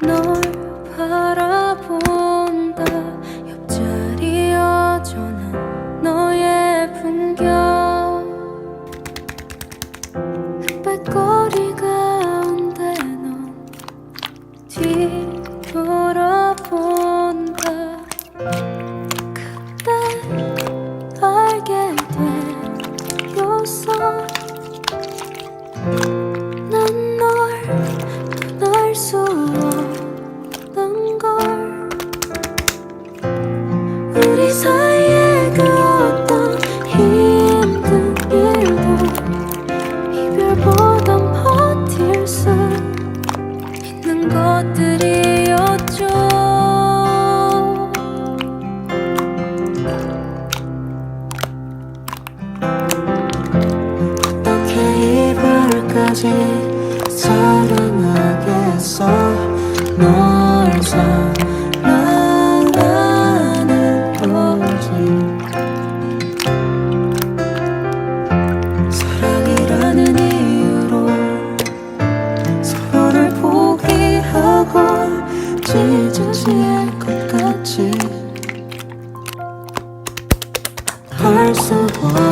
널 바라본다. 옆자리 여전한 너의 풍경. 흑백거리 가운데 넌 뒤돌아본다. 그때 알게 되었어. 난 널 떠날 수 없는 걸. 우리 사이에 그 어떤 힘든 일도 이별보단 버틸 수 있는 것들이었죠. 어떻게 이별까지 사랑하겠어. 널 사랑하는 거지. 사랑이라는 이유로 서로를 포기하고 찢어질 것 같지. 할 수 없는